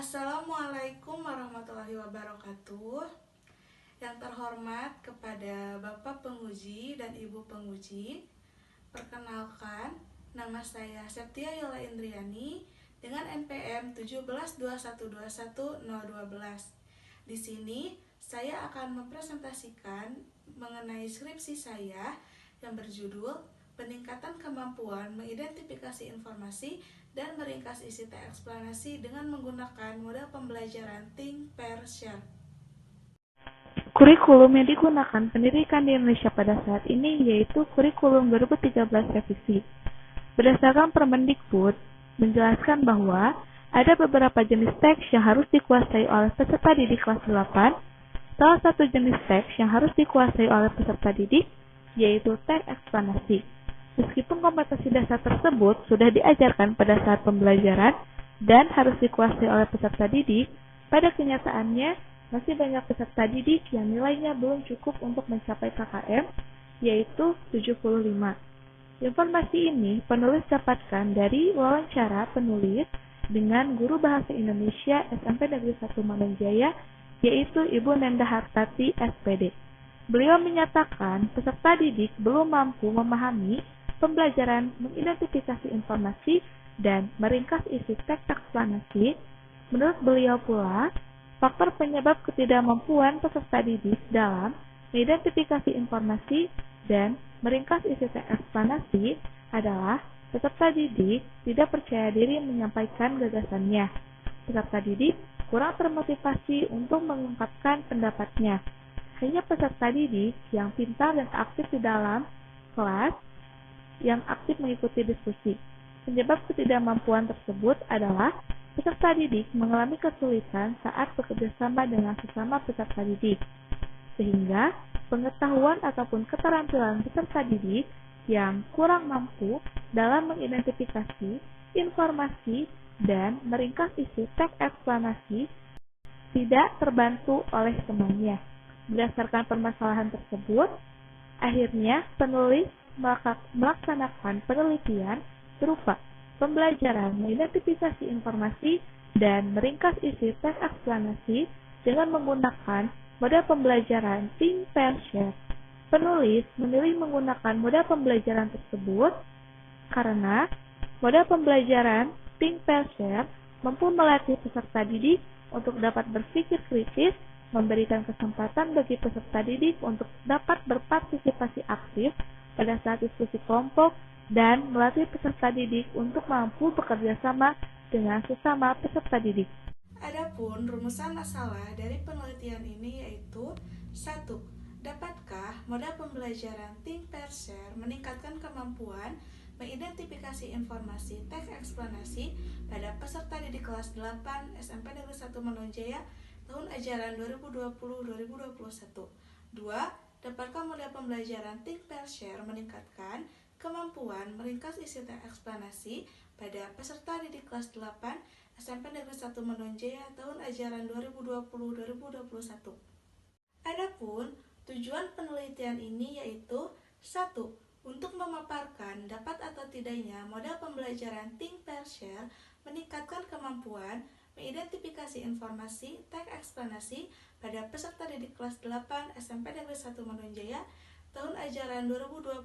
Assalamualaikum warahmatullahi wabarakatuh. Yang terhormat kepada Bapak Penguji dan Ibu Penguji, perkenalkan, nama saya Septia Yola Indriani dengan NPM 172121-012. Di sini saya akan mempresentasikan mengenai skripsi saya yang berjudul Peningkatan Kemampuan Mengidentifikasi Informasi dan Meringkas Isi Teks Eksplanasi dengan menggunakan model pembelajaran Think, Pair, Share. Kurikulum yang digunakan pendidikan di Indonesia pada saat ini yaitu Kurikulum 2013 Revisi. Berdasarkan Permendikbud, menjelaskan bahwa ada beberapa jenis teks yang harus dikuasai oleh peserta didik kelas 8. Salah satu jenis teks yang harus dikuasai oleh peserta didik yaitu teks eksplanasi. Meskipun kompetensi dasar tersebut sudah diajarkan pada saat pembelajaran dan harus dikuasai oleh peserta didik, pada kenyataannya masih banyak peserta didik yang nilainya belum cukup untuk mencapai KKM, yaitu 75. Informasi ini penulis dapatkan dari wawancara penulis dengan Guru Bahasa Indonesia SMP Negeri 1 Manunjaya, yaitu Ibu Nenda Hartati, SPD. Beliau menyatakan peserta didik belum mampu memahami pembelajaran mengidentifikasi informasi dan meringkas isi teks eksplanasi. Menurut beliau pula, faktor penyebab ketidakmampuan peserta didik dalam mengidentifikasi informasi dan meringkas isi teks eksplanasi adalah peserta didik tidak percaya diri menyampaikan gagasannya. Peserta didik kurang termotivasi untuk mengungkapkan pendapatnya. Hanya peserta didik yang pintar dan aktif di dalam kelas yang aktif mengikuti diskusi. Penyebab ketidakmampuan tersebut adalah peserta didik mengalami kesulitan saat bekerja sama dengan sesama peserta didik, sehingga pengetahuan ataupun keterampilan peserta didik yang kurang mampu dalam mengidentifikasi informasi dan meringkas isi teks eksplanasi tidak terbantu oleh temannya. Berdasarkan permasalahan tersebut, akhirnya penulis melaksanakan penelitian berupa pembelajaran mengidentifikasi informasi dan meringkas isi teks eksplanasi dengan menggunakan model pembelajaran Think, Pair, Share. Penulis memilih menggunakan model pembelajaran tersebut karena model pembelajaran Think, Pair, Share mampu melatih peserta didik untuk dapat berpikir kritis, memberikan kesempatan bagi peserta didik untuk dapat berpartisipasi aktif pada saat diskusi kelompok, dan melatih peserta didik untuk mampu bekerja sama dengan sesama peserta didik. Adapun rumusan masalah dari penelitian ini yaitu 1. Dapatkah model pembelajaran Think, Pair, Share meningkatkan kemampuan mengidentifikasi informasi teks eksplanasi pada peserta didik kelas 8 SMP Negeri 1 Manunjaya tahun ajaran 2020-2021. 2. Dapatkah model pembelajaran Think, Pair, Share meningkatkan kemampuan meringkas isi teks eksplanasi pada peserta didik kelas 8 SMP Negeri 1 Manunjaya tahun ajaran 2020-2021. Adapun tujuan penelitian ini yaitu 1. Untuk memaparkan dapat atau tidaknya model pembelajaran Think, Pair, Share meningkatkan kemampuan mengidentifikasi informasi teks eksplanasi pada peserta didik kelas 8 SMP Negeri 1 Manunjaya tahun ajaran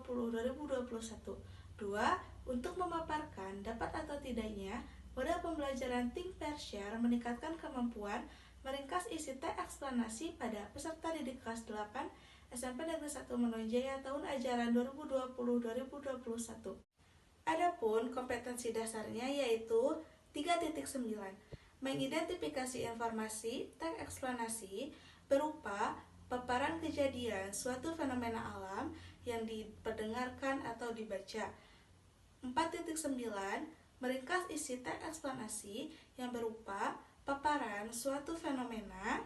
2020-2021. 2. Untuk memaparkan dapat atau tidaknya model pembelajaran Think, Pair, Share meningkatkan kemampuan meringkas isi teks eksplanasi pada peserta didik kelas 8 SMP Negeri 1 Manunjaya tahun ajaran 2020-2021. Adapun kompetensi dasarnya yaitu 3.9. Mengidentifikasi informasi teks eksplanasi berupa paparan kejadian suatu fenomena alam yang diperdengarkan atau dibaca. 4.9. Meringkas isi teks eksplanasi yang berupa paparan suatu fenomena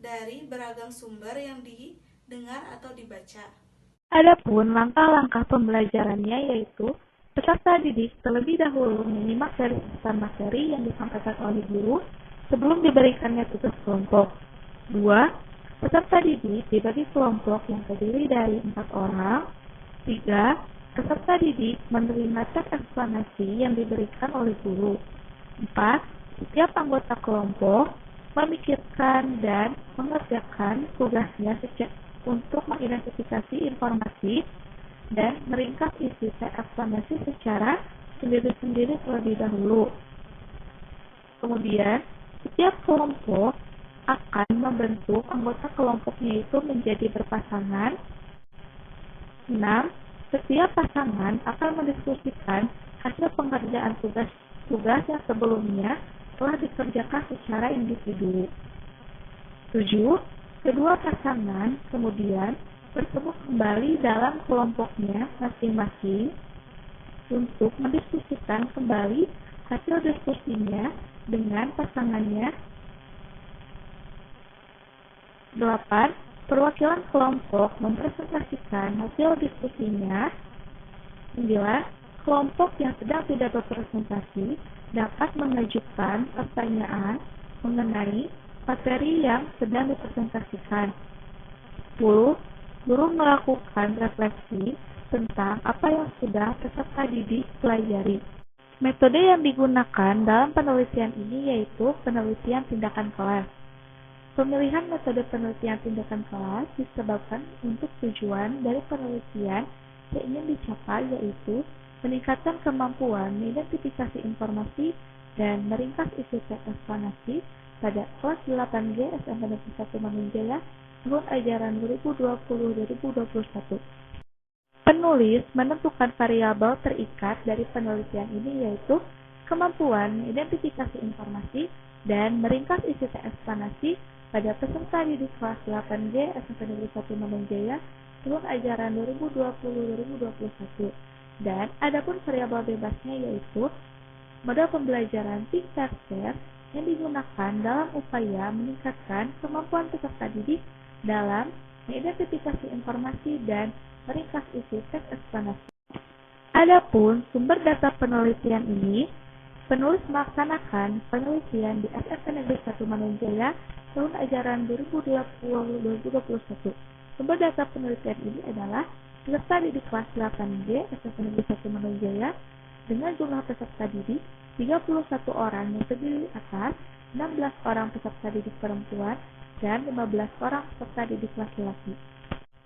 dari beragam sumber yang didengar atau dibaca. Adapun langkah-langkah pembelajarannya yaitu peserta didik terlebih dahulu menyimak garis besar materi yang disampaikan oleh guru sebelum diberikannya tugas kelompok. 2. Peserta didik dibagi kelompok yang terdiri dari 4 orang. 3. Peserta didik menerima teks eksplanasi yang diberikan oleh guru. 4. setiap anggota kelompok memikirkan dan mengerjakan tugasnya untuk mengidentifikasi informasi dan meringkas isi teks eksplanasi secara sendiri-sendiri terlebih dahulu. Kemudian, setiap kelompok akan membentuk anggota kelompoknya itu menjadi berpasangan. 6. Setiap pasangan akan mendiskusikan hasil pengerjaan tugas yang sebelumnya telah dikerjakan secara individu. 7. Kedua pasangan kemudian bertemu kembali dalam kelompoknya masing-masing untuk mendiskusikan kembali hasil diskusinya dengan pasangannya. 8. Perwakilan kelompok mempresentasikan hasil diskusinya. 9. Kelompok yang sedang tidak berpresentasi dapat mengajukan pertanyaan mengenai materi yang sedang dipresentasikan. 10. Guru melakukan refleksi tentang apa yang sudah peserta didik pelajari. Metode yang digunakan dalam penelitian ini yaitu penelitian tindakan kelas. Pemilihan metode penelitian tindakan kelas disebabkan untuk tujuan dari penelitian yang ingin dicapai yaitu meningkatkan kemampuan mengidentifikasi informasi dan meringkas isi teks eksplanasi pada kelas 8G SMP Negeri 1 Mangunjaya tahun ajaran 2020-2021. Penulis menentukan variabel terikat dari penelitian ini yaitu kemampuan mengidentifikasi informasi dan meringkas isi teks eksplanasi pada peserta didik kelas 8G SMP Negeri 1 Mangunjaya tahun ajaran 2020-2021. Dan adapun variabel bebasnya yaitu model pembelajaran Think Pair Share yang digunakan dalam upaya meningkatkan kemampuan peserta didik dalam mengidentifikasi informasi dan meringkas isi teks eksplanasi. Adapun sumber data penelitian ini, penulis melaksanakan penelitian di SMP Negeri 1 Mangunjaya tahun ajaran 2020-2021. Sumber data penelitian ini adalah peserta didik kelas 8G SMP Negeri 1 Mangunjaya dengan jumlah peserta didik 31 orang yang terdiri atas 16 orang peserta didik perempuan dan 15 orang peserta didik laki-laki.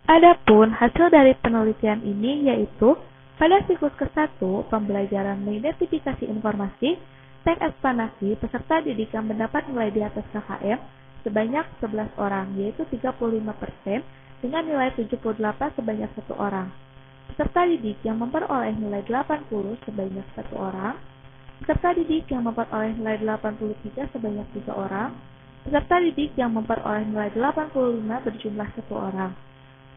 Adapun hasil dari penelitian ini yaitu pada siklus ke-1 pembelajaran mengidentifikasi informasi, teks eksplanasi peserta didik yang mendapat nilai di atas KKM sebanyak 11 orang yaitu 35% dengan nilai 78 sebanyak 1 orang. Peserta didik yang memperoleh nilai 80 sebanyak 1 orang. Peserta didik yang memperoleh nilai 83 sebanyak 3 orang. Peserta didik yang memperoleh nilai 85 berjumlah 1 orang.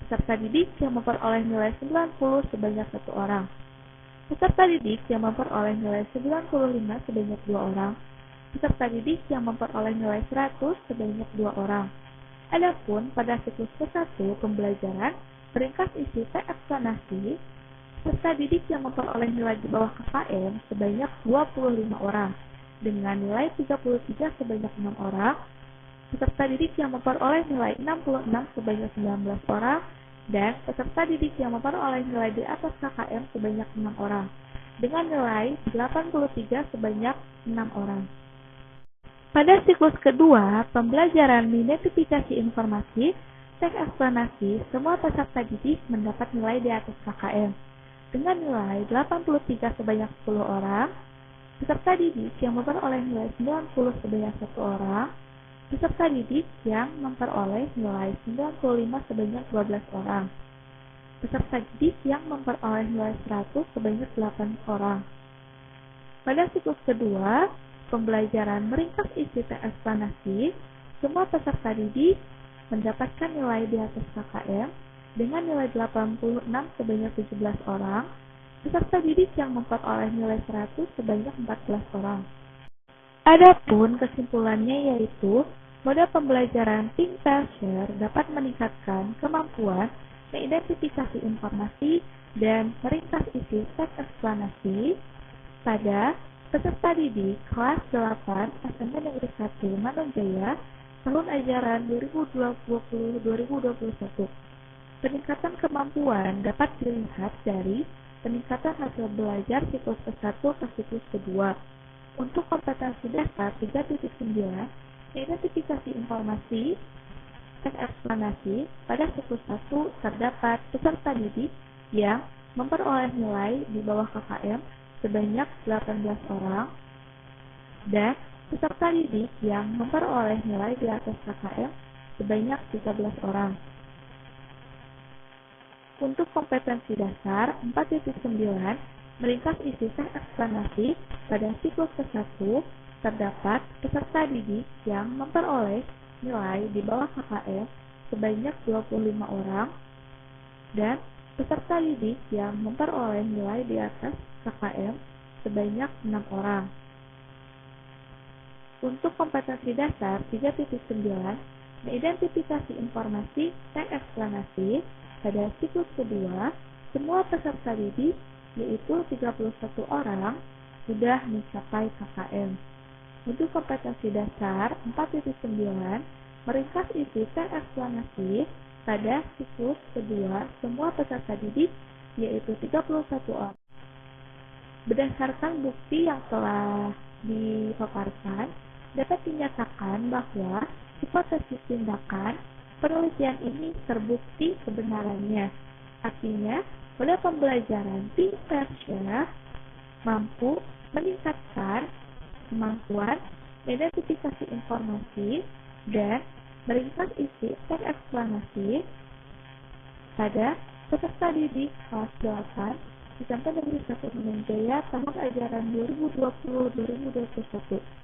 Peserta didik yang memperoleh nilai 90 sebanyak 1 orang. Peserta didik yang memperoleh nilai 95 sebanyak 2 orang. Peserta didik yang memperoleh nilai 100 sebanyak 2 orang. Adapun pada siklus ke-1 pembelajaran meringkas isi teks eksplanasi, peserta didik yang memperoleh nilai di bawah KKM sebanyak 25 orang dengan nilai 33 sebanyak 6 orang, peserta didik yang memperoleh nilai 66 sebanyak 19 orang, dan peserta didik yang memperoleh nilai di atas KKM sebanyak 6 orang dengan nilai 83 sebanyak 6 orang. Pada siklus kedua, pembelajaran mengidentifikasi informasi, teks eksplanasi, semua peserta didik mendapat nilai di atas KKM dengan nilai 83 sebanyak 10 orang, peserta didik yang memperoleh nilai 90 sebanyak 1 orang, peserta didik yang memperoleh nilai 95 sebanyak 12 orang, peserta didik yang memperoleh nilai 100 sebanyak 8 orang. Pada siklus kedua, pembelajaran meringkas isi teks eksplanasi, semua peserta didik mendapatkan nilai di atas KKM dengan nilai 86 sebanyak 17 orang, peserta didik yang memperoleh nilai 100 sebanyak 14 orang. Adapun kesimpulannya yaitu, model pembelajaran Think Pair Share dapat meningkatkan kemampuan mengidentifikasi informasi dan meringkas isi teks eksplanasi pada peserta didik kelas 8 SMP Negeri 1 Mangunjaya tahun ajaran 2020-2021. Peningkatan kemampuan dapat dilihat dari peningkatan hasil belajar siklus ke-1 ke siklus kedua. Untuk kompetensi dasar 3.9, identifikasi informasi, teks eksplanasi, pada siklus 1 terdapat peserta didik yang memperoleh nilai di bawah KKM sebanyak 18 orang, dan peserta didik yang memperoleh nilai di atas KKM sebanyak 13 orang. Untuk kompetensi dasar 4.9, meringkas isi teks eksplanasi, pada siklus ke-1 terdapat peserta didik yang memperoleh nilai di bawah KKM sebanyak 25 orang, dan peserta didik yang memperoleh nilai di atas KKM sebanyak 6 orang. Untuk kompetensi dasar 3.9, mengidentifikasi informasi teks eksplanasi, pada siklus kedua, semua peserta didik, yaitu 31 orang, sudah mencapai KKM. Untuk kompetensi dasar 4.9, meringkas isi teks eksplanasi, pada siklus kedua, semua peserta didik, yaitu 31 orang. Berdasarkan bukti yang telah dipaparkan, dapat dinyatakan bahwa hipotesis tindakan penelitian ini terbukti kebenarannya. Artinya, model pembelajaran think pair share mampu meningkatkan kemampuan identifikasi informasi dan meringkas isi teks eksplanasi pada peserta didik kelas 8 SMP Negeri 1 Jaya tahun ajaran 2020-2021.